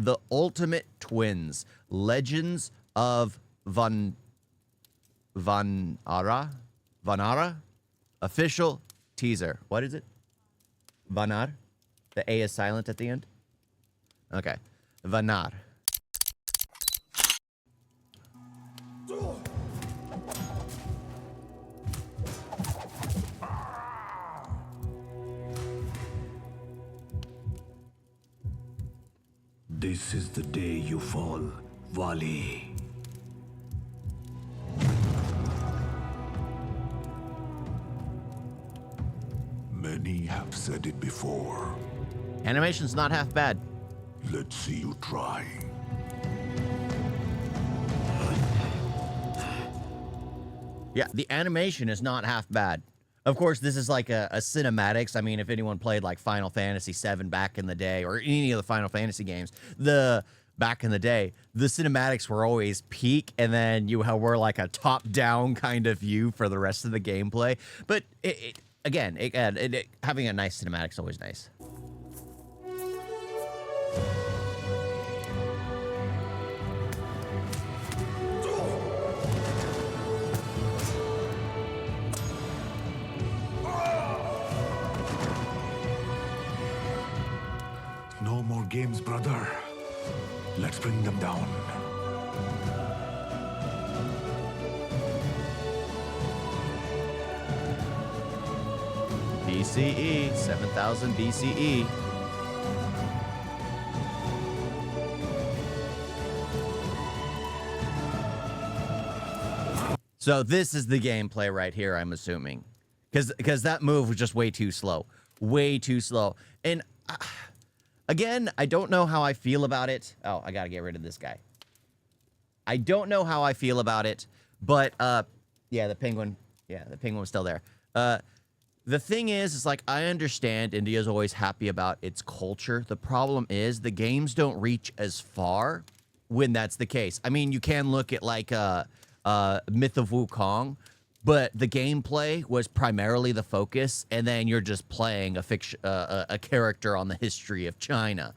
The Ultimate Twins, Legends of Vanara? Official teaser. What is it? Vanar? The A is silent at the end? Okay. Vanar. This is the day you fall, Vali. Many have said it before. Animation's not half bad. Let's see you try. Yeah, the animation is not half bad. Of course, this is like a cinematics. I mean, if anyone played like Final Fantasy VII back in the day, or any of the Final Fantasy games, back in the day, the cinematics were always peak, and then you were like a top-down kind of view for the rest of the gameplay. But having a nice cinematic is always nice. No more games, brother. Let's bring them down. BCE, 7000 BCE. So this is the gameplay right here, I'm assuming. Because that move was just way too slow. Way too slow. And again, I don't know how I feel about it. Oh, I gotta get rid of this guy. I don't know how I feel about it, but yeah, the penguin was still there. The thing is like, I understand India's always happy about its culture. The problem is the games don't reach as far when that's the case. I mean, you can look at like Myth of Wukong, but the gameplay was primarily the focus, and then you're just playing a character on the history of China.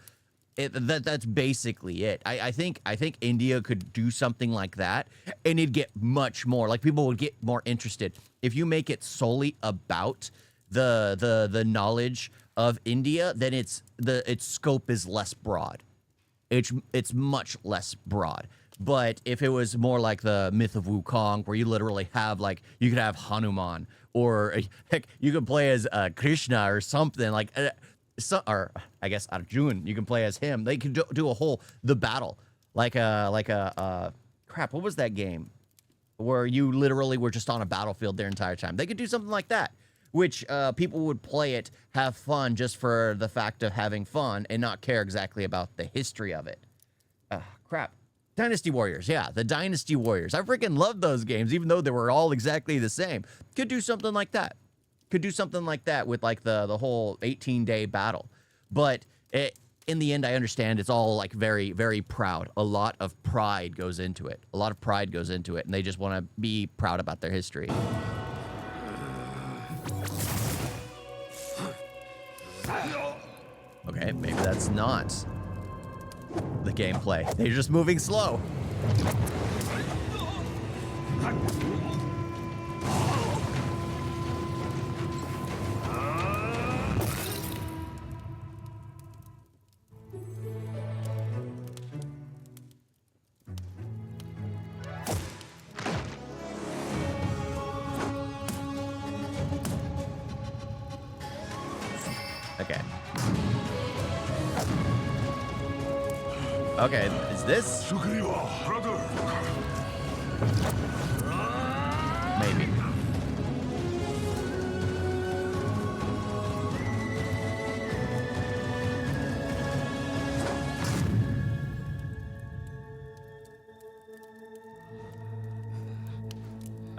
That's basically it. I think India could do something like that, and it'd get much more, like, people would get more interested. If you make it solely about the knowledge of India, then its scope is less broad. It's much less broad. But if it was more like the Myth of Wukong, where you literally have, like, you could have Hanuman, or heck, you could play as Krishna or something, like, or I guess Arjun, you can play as him. They could do a whole, the battle, like crap, what was that game where you literally were just on a battlefield their entire time? They could do something like that, which people would play it, have fun just for the fact of having fun, and not care exactly about the history of it. Crap. Dynasty Warriors, yeah, the Dynasty Warriors. I freaking love those games, even though they were all exactly the same. Could do something like that. Could do something like that with, like, the whole 18-day battle. But in the end, I understand it's all, like, very, very proud. A lot of pride goes into it. A lot of pride goes into it, and they just want to be proud about their history. Okay, maybe that's not the gameplay. They're just moving slow. Okay. Okay, is this? Sugriva, brother. Maybe.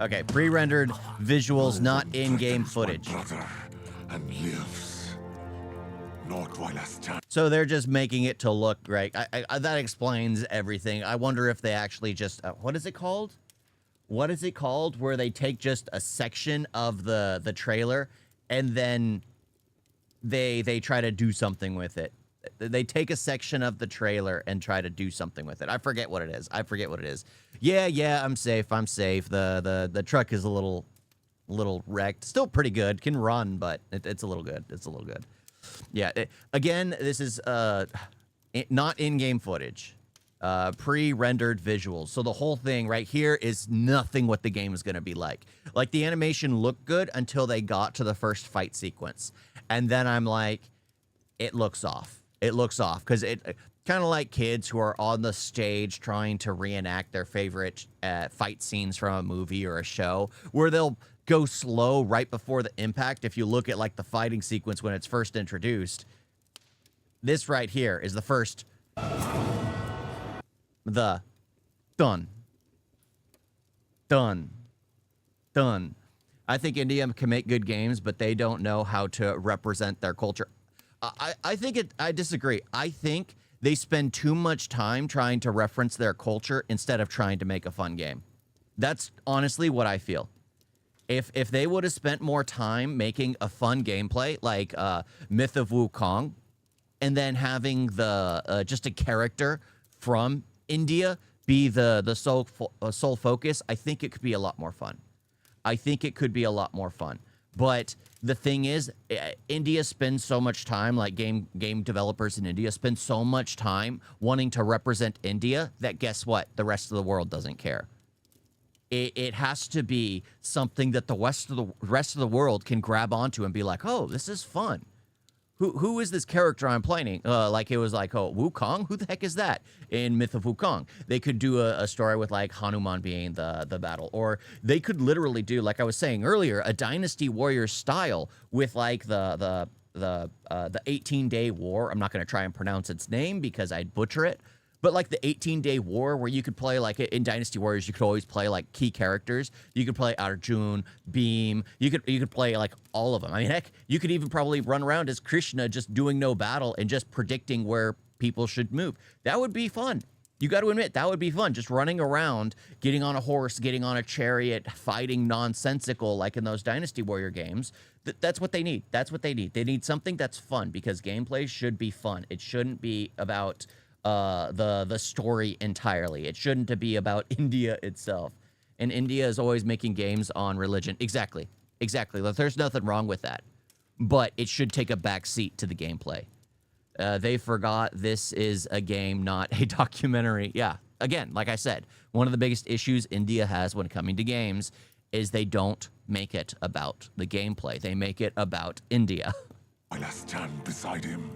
Okay, pre-rendered visuals, not in-game footage. Brother, and lives. Not while I stand. So they're just making it to look great. That explains everything. I wonder if they actually just what is it called? What is it called? Where they take just a section of the trailer and then they try to do something with it. they take a section of the trailer and try to do something with it. I forget what it is. Yeah, I'm safe. The truck is a little wrecked. Still pretty good. Can run, but it's a little good. Yeah. Again, this is not in-game footage. Pre-rendered visuals. So the whole thing right here is nothing what the game is going to be like. Like, the animation looked good until they got to the first fight sequence. And then I'm like, it looks off. Because it kind of like kids who are on the stage trying to reenact their favorite fight scenes from a movie or a show, where they'll go slow right before the impact. If you look at like the fighting sequence when it's first introduced, this right here is the first done. I think India can make good games, but they don't know how to represent their culture. I disagree. I think they spend too much time trying to reference their culture instead of trying to make a fun game. That's honestly what I feel. If they would have spent more time making a fun gameplay like Myth of Wukong, and then having the just a character from India be the sole focus, I think it could be a lot more fun. But the thing is, India spends so much time, like game developers in India spend so much time wanting to represent India that guess what? The rest of the world doesn't care. It has to be something that the rest of the world can grab onto and be like, oh, this is fun. Who is this character I'm playing? Like, it was like, oh, Wukong? Who the heck is that? In Myth of Wukong, they could do a story with like Hanuman being the battle, or they could literally do, like I was saying earlier, a Dynasty Warriors style with like the 18-day war. I'm not going to try and pronounce its name because I'd butcher it. But like the 18-day war, where you could play, like in Dynasty Warriors, you could always play like key characters. You could play Arjun, Beam. You could play like all of them. I mean, heck, you could even probably run around as Krishna, just doing no battle and just predicting where people should move. That would be fun. You got to admit, that would be fun. Just running around, getting on a horse, getting on a chariot, fighting nonsensical like in those Dynasty Warrior games. That's what they need. They need something that's fun, because gameplay should be fun. It shouldn't be about the story entirely. It shouldn't be about India itself. And India is always making games on religion. Exactly. There's nothing wrong with that. But it should take a back seat to the gameplay. They forgot this is a game, not a documentary. Yeah, again, like I said, one of the biggest issues India has when coming to games is they don't make it about the gameplay. They make it about India. While I stand beside him.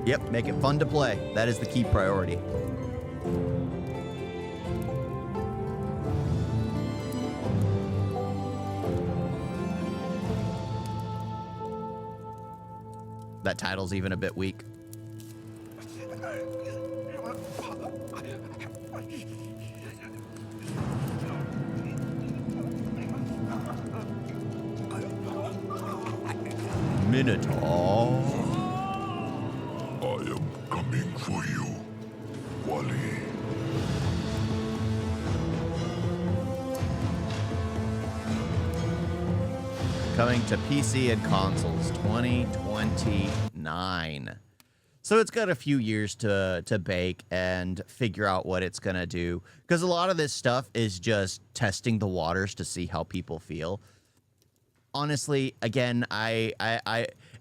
Yep, make it fun to play. That is the key priority. That title's even a bit weak. Minotaur. I am coming for you, Wally. Coming to PC and consoles 2029. So it's got a few years to bake and figure out what it's going to do. Because a lot of this stuff is just testing the waters to see how people feel. Honestly, again,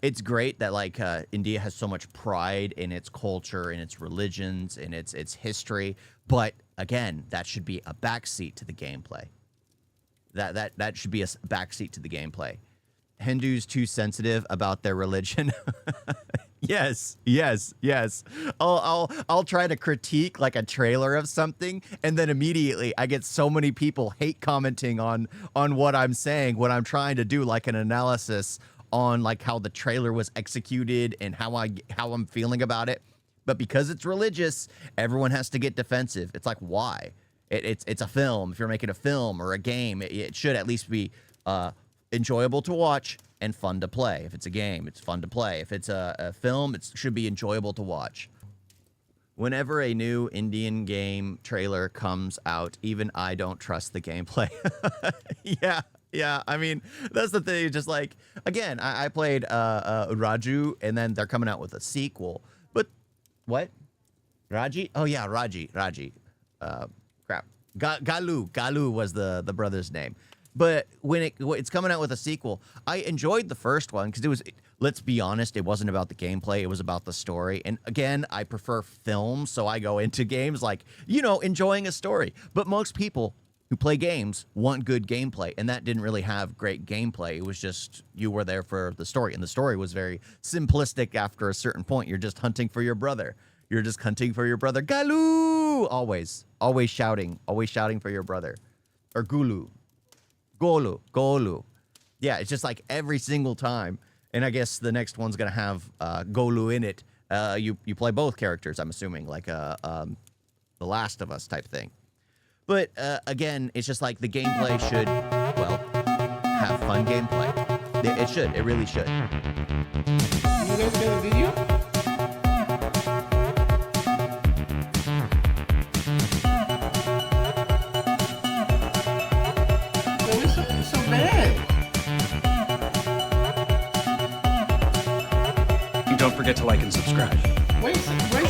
it's great that like India has so much pride in its culture, in its religions, in its history. But again, that should be a backseat to the gameplay. That should be a backseat to the gameplay. Hindus too sensitive about their religion. Yes. I'll try to critique like a trailer of something, and then immediately I get so many people hate commenting on what I'm saying when I'm trying to do like an analysis on like how the trailer was executed and how I'm feeling about it. But because it's religious, everyone has to get defensive. It's like, why? It's a film. If you're making a film or a game, it should at least be enjoyable to watch and fun to play. If it's a game, it's fun to play. If it's a film, it should be enjoyable to watch. Whenever a new Indian game trailer comes out, even I don't trust the gameplay. Yeah. I mean, that's the thing. Just like, again, I played Raju, and then they're coming out with a sequel. But what? Raji? Oh yeah, Raji. Crap. Galu was the brother's name. But when it's coming out with a sequel, I enjoyed the first one because it was. Let's be honest, it wasn't about the gameplay; it was about the story. And again, I prefer films, so I go into games like enjoying a story. But most people who play games want good gameplay, and that didn't really have great gameplay. It was just you were there for the story, and the story was very simplistic. After a certain point, you're just hunting for your brother. You're just hunting for your brother. Galu! Always shouting for your brother. Or Gulu. Golu. Yeah, it's just like every single time. And I guess the next one's going to have Golu in it. You play both characters, I'm assuming, like The Last of Us type thing. But again, it's just like the gameplay should, well, have fun gameplay. It should. It really should. You guys got a video? So bad. And don't forget to like and subscribe. Wait, wait,